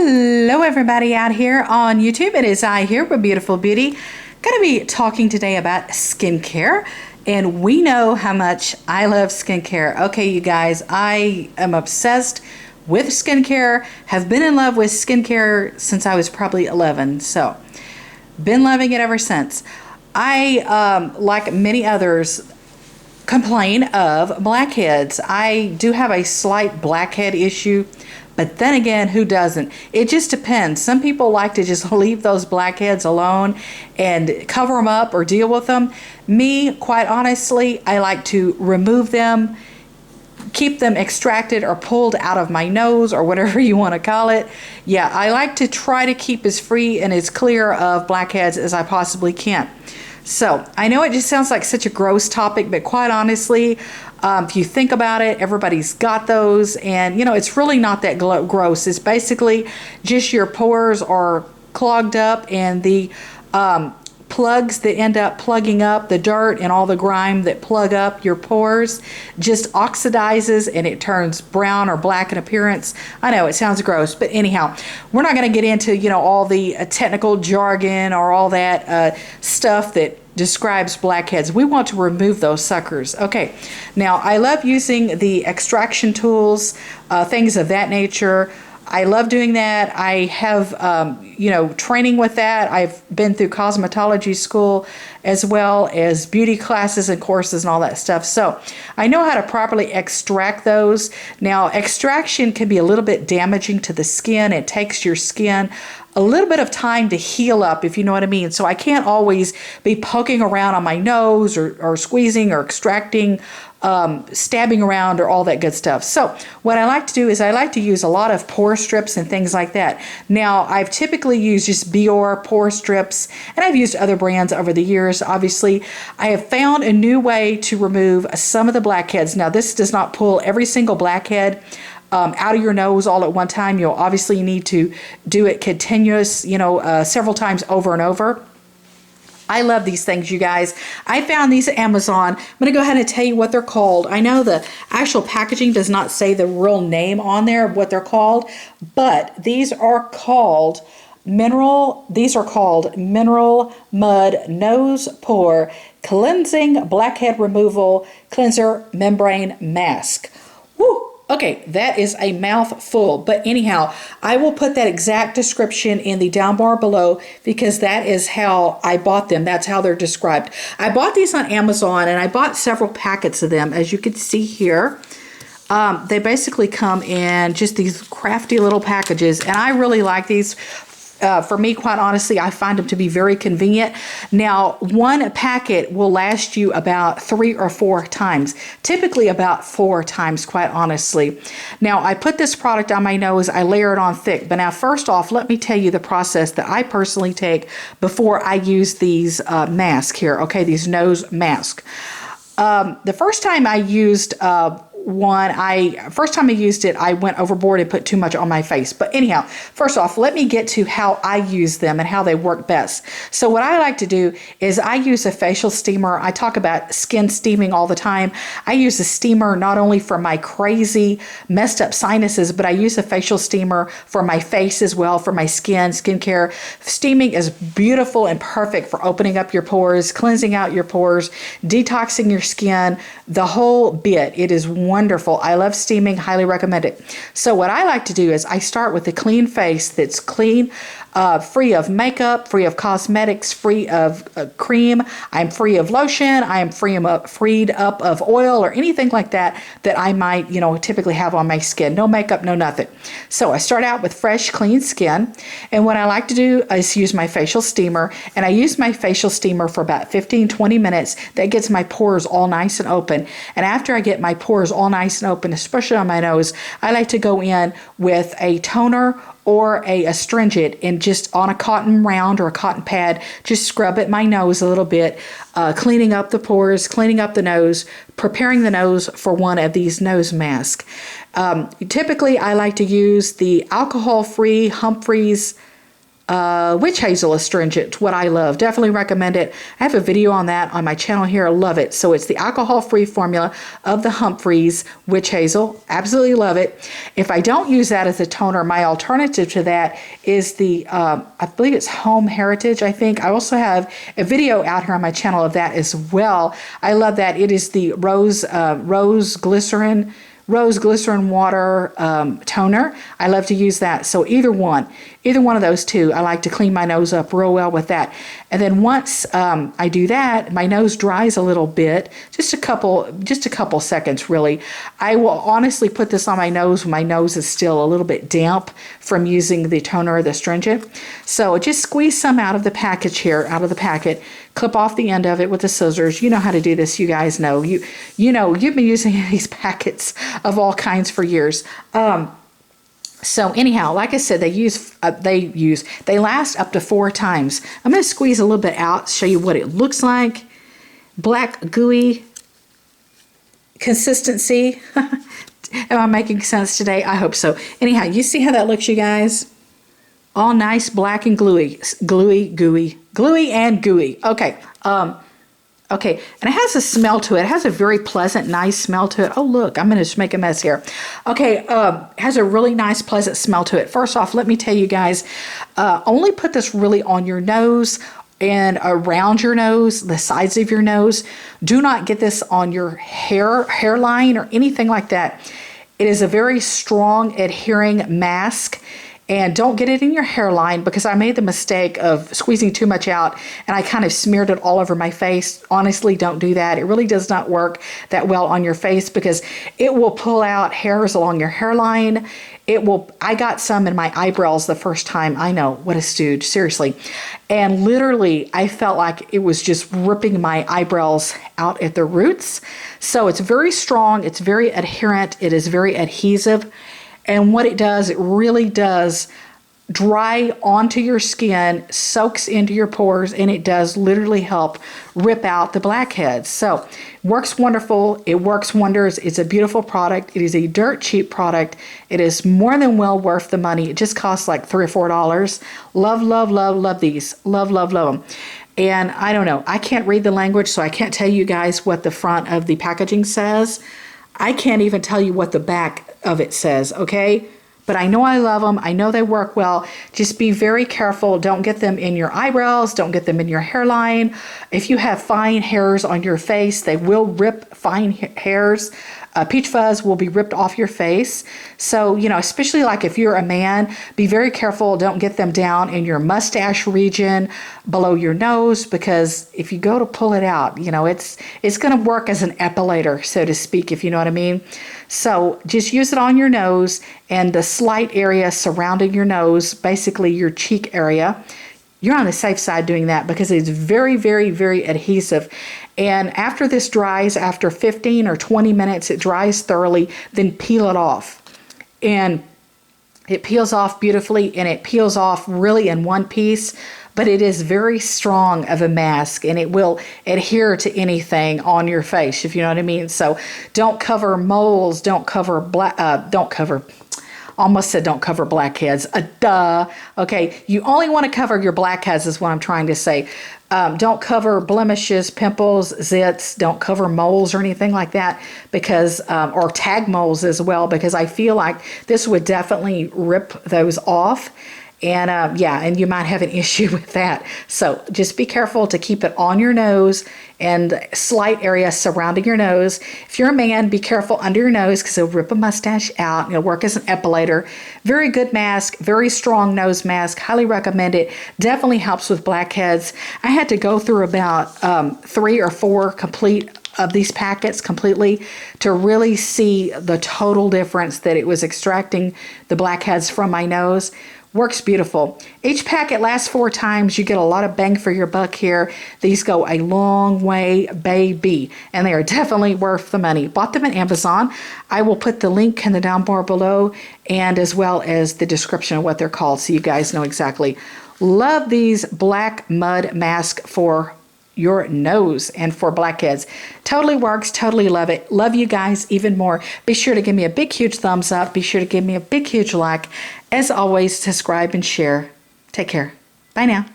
Hello everybody out here on YouTube. It is I here with Beautiful Beauty. Going to be talking today about skincare, and we know how much I love skincare. Okay, you guys, I am obsessed with skincare, have been in love with skincare since I was probably 11, so been loving it ever since. I, like many others, complain of blackheads. I do have a slight blackhead issue, but then again, who doesn't? It just depends. Some people like to just leave those blackheads alone and cover them up or deal with them. Me, quite honestly, I like to remove them, keep them extracted or pulled out of my nose or whatever you want to call it. Yeah, I like to try to keep as free and as clear of blackheads as I possibly can. So I know it just sounds like such a gross topic, but quite honestly, if you think about it, everybody's got those, and you know, it's really not that gross. It's basically just your pores are clogged up, and the plugs that end up plugging up the dirt and all the grime that plug up your pores just oxidizes, and it turns brown or black in appearance. I know it sounds gross, but anyhow, we're not going to get into, you know, all the technical jargon or all that stuff that describes blackheads. We want to remove those suckers. Okay, now I love using the extraction tools, things of that nature. I love doing that. I have, you know, training with that. I've been through cosmetology school as well as beauty classes and courses and all that stuff. So I know how to properly extract those. Now, extraction can be a little bit damaging to the skin. It takes your skin a little bit of time to heal up, if you know what I mean. So I can't always be poking around on my nose or squeezing or extracting, stabbing around or all that good stuff. So what I like to do is I like to use a lot of pore strips and things like that. Now, I've typically used just Pore pore strips, and I've used other brands over the years. Obviously, I have found a new way to remove some of the blackheads. Now, this does not pull every single blackhead out of your nose all at one time. You'll obviously need to do it continuous, you know, several times over and over. I love these things, you guys. I found these at Amazon. I'm going to go ahead and tell you what they're called. I know the actual packaging does not say the real name on there of what they're called, but these are called Mineral Mud Nose Pore Cleansing Blackhead Removal Cleanser Membrane Mask. Woo! Okay, that is a mouthful, but anyhow, I will put that exact description in the down bar below because that is how I bought them. That's how they're described. I bought these on Amazon, and I bought several packets of them, as you can see here. They basically come in just these crafty little packages, and I really like these. For me, quite honestly, I find them to be very convenient. Now, one packet will last you about 3 or 4 times, typically about 4 times, quite honestly. Now, I put this product on my nose, I layer it on thick, but now first off, let me tell you the process that I personally take before I use these masks here, okay, these nose masks. The first time I used I went overboard and put too much on my face. But anyhow, first off, let me get to how I use them and how they work best. So what I like to do is I use a facial steamer. I talk about skin steaming all the time. I use a steamer not only for my crazy messed up sinuses, but I use a facial steamer for my face as well, for my skincare. Steaming is beautiful and perfect for opening up your pores, cleansing out your pores, detoxing your skin, the whole bit. It is wonderful. I love steaming, highly recommend it. So what I like to do is I start with a clean face that's clean, free of makeup, free of cosmetics, free of cream. I'm free of lotion. I am freed up of oil or anything like that that I might, you know, typically have on my skin. No makeup, no nothing. So I start out with fresh, clean skin. And what I like to do is use my facial steamer. And I use my facial steamer for about 15-20 minutes. That gets my pores all nice and open. And after I get my pores all nice and open, especially on my nose, I like to go in with a toner or a astringent and just on a cotton round or a cotton pad, just scrub at my nose a little bit, cleaning up the pores, cleaning up the nose, preparing the nose for one of these nose masks. Typically, I like to use the alcohol-free Humphreys witch hazel astringent, what I love. Definitely recommend it. I have a video on that on my channel here. I love it. So it's the alcohol-free formula of the Humphreys witch hazel. Absolutely love it. If I don't use that as a toner, my alternative to that is the, I believe it's Home Heritage, I think. I also have a video out here on my channel of that as well. I love that. It is the rose glycerin water toner. I love to use that. So either one of those two, I like to clean my nose up real well with that. And then once I do that, my nose dries a little bit, just a couple seconds really. I will honestly put this on my nose when my nose is still a little bit damp from using the toner or the astringent. So just squeeze some out of the package here, out of the packet, clip off the end of it with the scissors. You know how to do this, you guys know. You know, you've been using these packets of all kinds for years. So anyhow, like I said, they last up to 4 times. I'm going to squeeze a little bit out, show you what it looks like. Black gooey consistency. Am I making sense today? I hope so. Anyhow, you see how that looks, you guys? All nice, black and gooey and gooey. Okay. Okay, and it has a smell to it. It has a very pleasant, nice smell to it. Oh, look, I'm going to just make a mess here. Okay, it has a really nice, pleasant smell to it. First off, let me tell you guys, only put this really on your nose and around your nose, the sides of your nose. Do not get this on your hairline or anything like that. It is a very strong adhering mask. And don't get it in your hairline, because I made the mistake of squeezing too much out and I kind of smeared it all over my face. Honestly, don't do that. It really does not work that well on your face, because it will pull out hairs along your hairline. I got some in my eyebrows the first time. I know, what a stooge, seriously. And literally, I felt like it was just ripping my eyebrows out at the roots. So it's very strong. It's very adherent. It is very adhesive. And what it does, it really does dry onto your skin, soaks into your pores, and it does literally help rip out the blackheads. So, works wonderful. It works wonders. It's a beautiful product. It is a dirt cheap product. It is more than well worth the money. It just costs like $3 or $4. Love, love, love, love these. Love, love, love them. And I don't know. I can't read the language, so I can't tell you guys what the front of the packaging says. I can't even tell you what the back of it says, okay? But I know I love them. I know they work well. Just be very careful. Don't get them in your eyebrows. Don't get them in your hairline. If you have fine hairs on your face, they will rip fine hairs. Peach fuzz will be ripped off your face. So, you know, especially like if you're a man, be very careful. Don't get them down in your mustache region, below your nose, because if you go to pull it out, you know, it's going to work as an epilator, so to speak, if you know what I mean. So just use it on your nose and the slight area surrounding your nose, basically your cheek area. You're on the safe side doing that, because it's very, very, very adhesive. And after this dries, after 15 or 20 minutes, it dries thoroughly, then peel it off. And it peels off beautifully, and it peels off really in one piece, but it is very strong of a mask, and it will adhere to anything on your face, if you know what I mean. So don't cover moles, don't cover almost said don't cover blackheads. Duh. Okay, you only want to cover your blackheads is what I'm trying to say. Don't cover blemishes, pimples, zits. Don't cover moles or anything like that, because or tag moles as well, because I feel like this would definitely rip those off. And yeah, and you might have an issue with that. So just be careful to keep it on your nose and slight area surrounding your nose. If you're a man, be careful under your nose, because it'll rip a mustache out. It'll work as an epilator. Very good mask, very strong nose mask. Highly recommend it. Definitely helps with blackheads. I had to go through about 3 or 4 complete of these packets completely to really see the total difference that it was extracting the blackheads from my nose. Works beautiful. Each packet lasts 4 times. You get a lot of bang for your buck here. These go a long way, baby, and they are definitely worth the money. Bought them at Amazon. I will put the link in the down bar below, and as well as the description of what they're called, so you guys know exactly. Love these black mud masks for your nose and for blackheads. Totally works. Totally love it. Love you guys even more. Be sure to give me a big, huge thumbs up. Be sure to give me a big, huge like. As always, subscribe and share. Take care. Bye now.